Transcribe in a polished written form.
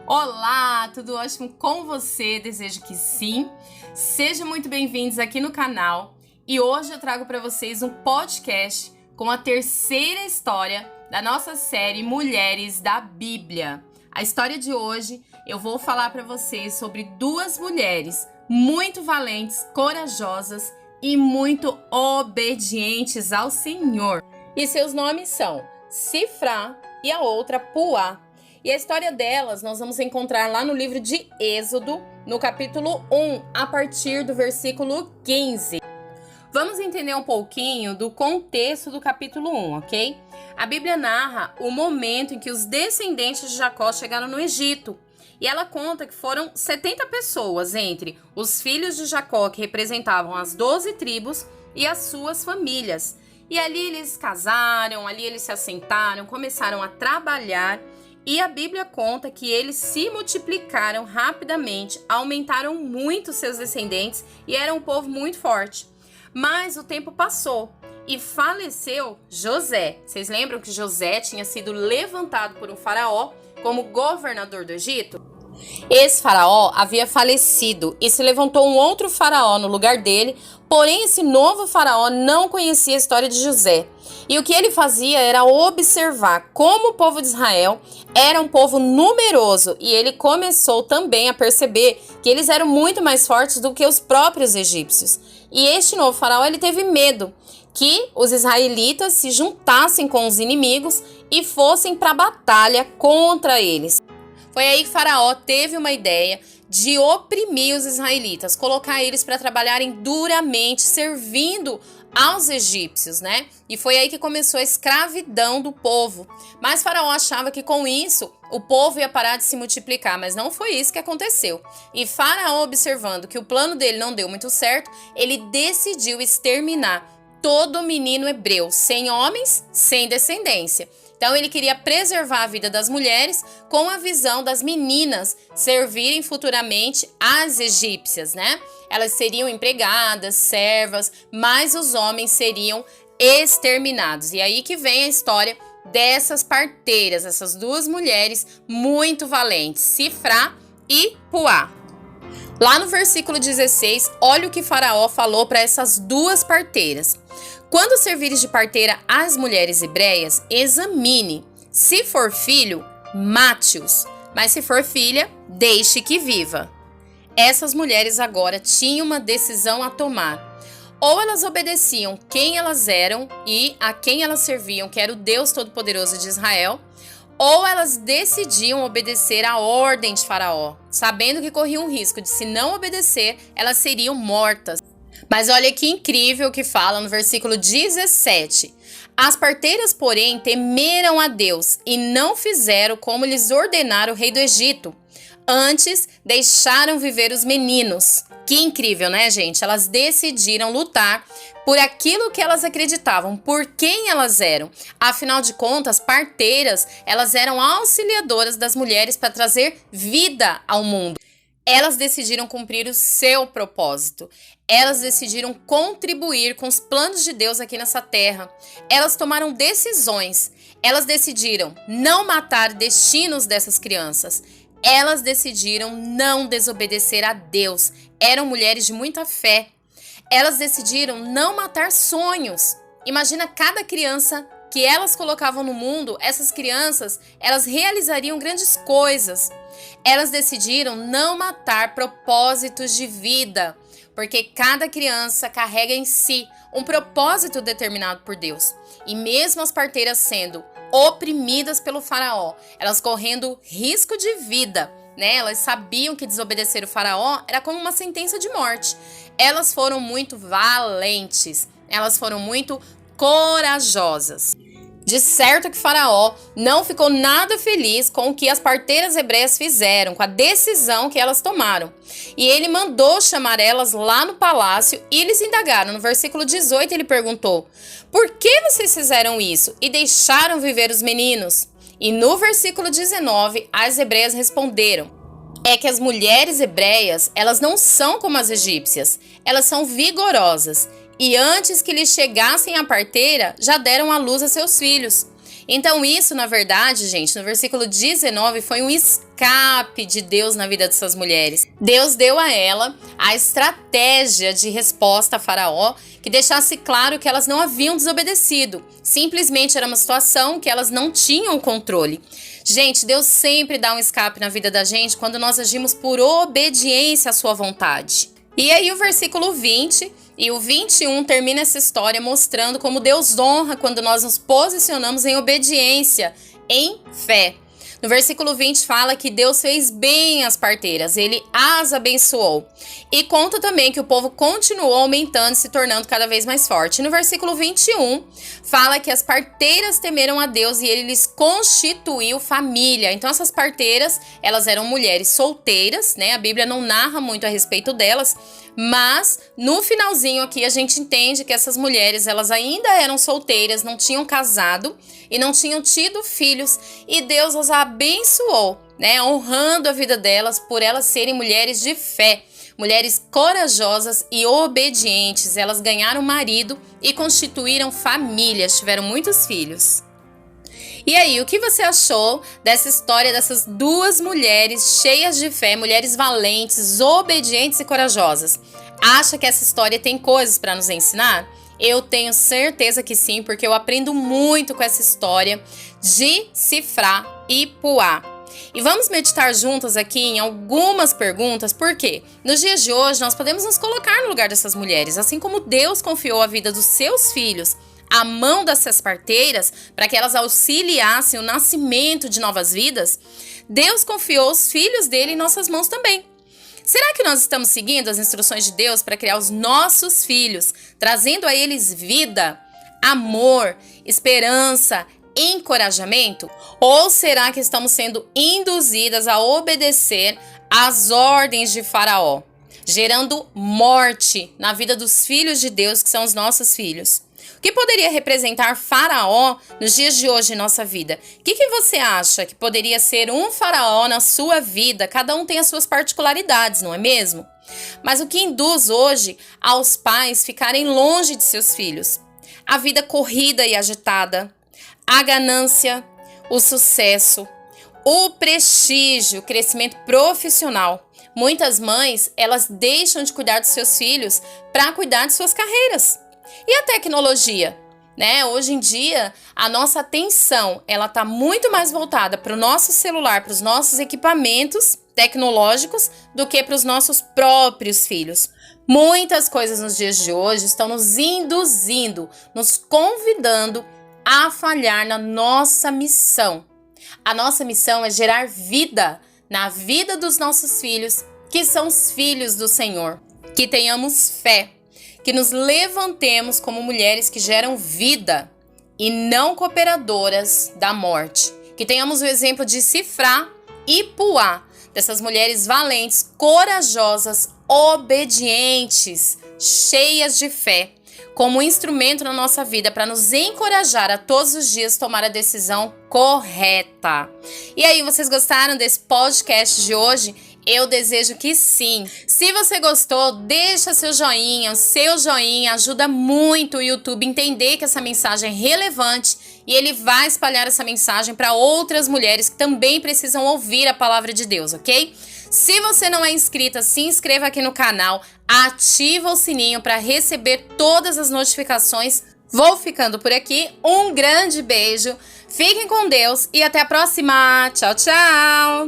Olá, tudo ótimo com você? Desejo que sim. Sejam muito bem-vindos aqui no canal. E hoje eu trago para vocês um podcast com a terceira história da nossa série Mulheres da Bíblia. A história de hoje eu vou falar para vocês sobre duas mulheres muito valentes, corajosas e muito obedientes ao Senhor. E seus nomes são Sifrá e a outra Puá. E a história delas nós vamos encontrar lá no livro de Êxodo, no capítulo 1, a partir do versículo 15. Vamos entender um pouquinho do contexto do capítulo 1, ok? A Bíblia narra o momento em que os descendentes de Jacó chegaram no Egito. E ela conta que foram 70 pessoas, entre os filhos de Jacó, que representavam as 12 tribos, e as suas famílias. E ali eles casaram, ali eles se assentaram, começaram a trabalhar. E a Bíblia conta que eles se multiplicaram rapidamente, aumentaram muito seus descendentes e eram um povo muito forte. Mas o tempo passou e faleceu José. Vocês lembram que José tinha sido levantado por um faraó como governador do Egito? Esse faraó havia falecido e se levantou um outro faraó no lugar dele, porém esse novo faraó não conhecia a história de José. E o que ele fazia era observar como o povo de Israel era um povo numeroso e ele começou também a perceber que eles eram muito mais fortes do que os próprios egípcios. E este novo faraó ele teve medo que os israelitas se juntassem com os inimigos e fossem para a batalha contra eles. Foi aí que Faraó teve uma ideia de oprimir os israelitas, colocar eles para trabalharem duramente, servindo aos egípcios, né? E foi aí que começou a escravidão do povo. Mas Faraó achava que com isso o povo ia parar de se multiplicar, mas não foi isso que aconteceu. E Faraó, observando que o plano dele não deu muito certo, ele decidiu exterminar todo menino hebreu, sem homens, sem descendência. Então ele queria preservar a vida das mulheres com a visão das meninas servirem futuramente às egípcias, né? Elas seriam empregadas, servas, mas os homens seriam exterminados. E aí que vem a história dessas parteiras, essas duas mulheres muito valentes, Sifrá e Puá. Lá no versículo 16, olha o que Faraó falou para essas duas parteiras. Quando servires de parteira às mulheres hebreias, examine. Se for filho, mate-os. Mas se for filha, deixe que viva. Essas mulheres agora tinham uma decisão a tomar. Ou elas obedeciam quem elas eram e a quem elas serviam, que era o Deus Todo-Poderoso de Israel, ou elas decidiam obedecer à ordem de Faraó, sabendo que corriam o risco de, se não obedecer, elas seriam mortas. Mas olha que incrível que fala no versículo 17. As parteiras, porém, temeram a Deus e não fizeram como lhes ordenara o rei do Egito. Antes, deixaram viver os meninos. Que incrível, né, gente? Elas decidiram lutar por aquilo que elas acreditavam, por quem elas eram. Afinal de contas, parteiras, elas eram auxiliadoras das mulheres para trazer vida ao mundo. Elas decidiram cumprir o seu propósito. Elas decidiram contribuir com os planos de Deus aqui nessa terra. Elas tomaram decisões. Elas decidiram não matar destinos dessas crianças. Elas decidiram não desobedecer a Deus. Eram mulheres de muita fé. Elas decidiram não matar sonhos. Imagina cada criança que elas colocavam no mundo, essas crianças, elas realizariam grandes coisas. Elas decidiram não matar propósitos de vida, porque cada criança carrega em si um propósito determinado por Deus. E mesmo as parteiras sendo oprimidas pelo faraó, elas correndo risco de vida, né? Elas sabiam que desobedecer o faraó era como uma sentença de morte. Elas foram muito valentes, elas foram muito corajosas. De certo que Faraó não ficou nada feliz com o que as parteiras hebreias fizeram, com a decisão que elas tomaram. E ele mandou chamar elas lá no palácio e eles indagaram. No versículo 18 ele perguntou: por que vocês fizeram isso e deixaram viver os meninos? E no versículo 19 as hebreias responderam: é que as mulheres hebreias, elas não são como as egípcias, elas são vigorosas. E antes que lhes chegassem a parteira, já deram à luz a seus filhos. Então isso, na verdade, gente, no versículo 19, foi um escape de Deus na vida dessas mulheres. Deus deu a ela a estratégia de resposta a Faraó, que deixasse claro que elas não haviam desobedecido. Simplesmente era uma situação que elas não tinham controle. Gente, Deus sempre dá um escape na vida da gente quando nós agimos por obediência à sua vontade. E aí o versículo 20 e o 21 termina essa história mostrando como Deus honra quando nós nos posicionamos em obediência, em fé. No versículo 20 fala que Deus fez bem as parteiras, ele as abençoou. E conta também que o povo continuou aumentando e se tornando cada vez mais forte. No versículo 21 fala que as parteiras temeram a Deus e ele lhes constituiu família. Então essas parteiras, elas eram mulheres solteiras, né? A Bíblia não narra muito a respeito delas, mas no finalzinho aqui a gente entende que essas mulheres, elas ainda eram solteiras, não tinham casado e não tinham tido filhos, e Deus as abençoou, né, honrando a vida delas por elas serem mulheres de fé, mulheres corajosas e obedientes. Elas ganharam marido e constituíram famílias, tiveram muitos filhos. E aí, o que você achou dessa história dessas duas mulheres cheias de fé, mulheres valentes, obedientes e corajosas? Acha que essa história tem coisas para nos ensinar? Eu tenho certeza que sim, porque eu aprendo muito com essa história de Sifrá e Puá. E vamos meditar juntas aqui em algumas perguntas, porque nos dias de hoje nós podemos nos colocar no lugar dessas mulheres, assim como Deus confiou a vida dos seus filhos à mão dessas parteiras para que elas auxiliassem o nascimento de novas vidas. Deus confiou os filhos dele em nossas mãos também. Será que nós estamos seguindo as instruções de Deus para criar os nossos filhos, trazendo a eles vida, amor, esperança, encorajamento? Ou será que estamos sendo induzidas a obedecer às ordens de Faraó, gerando morte na vida dos filhos de Deus, que são os nossos filhos? O que poderia representar Faraó nos dias de hoje em nossa vida? O que você acha que poderia ser um faraó na sua vida? Cada um tem as suas particularidades, não é mesmo? Mas o que induz hoje aos pais ficarem longe de seus filhos? A vida corrida e agitada, a ganância, o sucesso, o prestígio, o crescimento profissional. Muitas mães, elas deixam de cuidar dos seus filhos para cuidar de suas carreiras. E a tecnologia, né? Hoje em dia, a nossa atenção, ela está muito mais voltada para o nosso celular, para os nossos equipamentos tecnológicos, do que para os nossos próprios filhos. Muitas coisas nos dias de hoje estão nos induzindo, nos convidando a falhar na nossa missão. A nossa missão é gerar vida na vida dos nossos filhos, que são os filhos do Senhor. Que tenhamos fé, que nos levantemos como mulheres que geram vida e não cooperadoras da morte. Que tenhamos o exemplo de Sifrá e Puá, dessas mulheres valentes, corajosas, obedientes, cheias de fé, como um instrumento na nossa vida para nos encorajar a todos os dias tomar a decisão correta. E aí, vocês gostaram desse podcast de hoje? Eu desejo que sim. Se você gostou, deixa seu joinha. O seu joinha ajuda muito o YouTube a entender que essa mensagem é relevante e ele vai espalhar essa mensagem para outras mulheres que também precisam ouvir a palavra de Deus, ok? Se você não é inscrita, se inscreva aqui no canal, ativa o sininho para receber todas as notificações. Vou ficando por aqui. Um grande beijo. Fiquem com Deus e até a próxima. Tchau, tchau!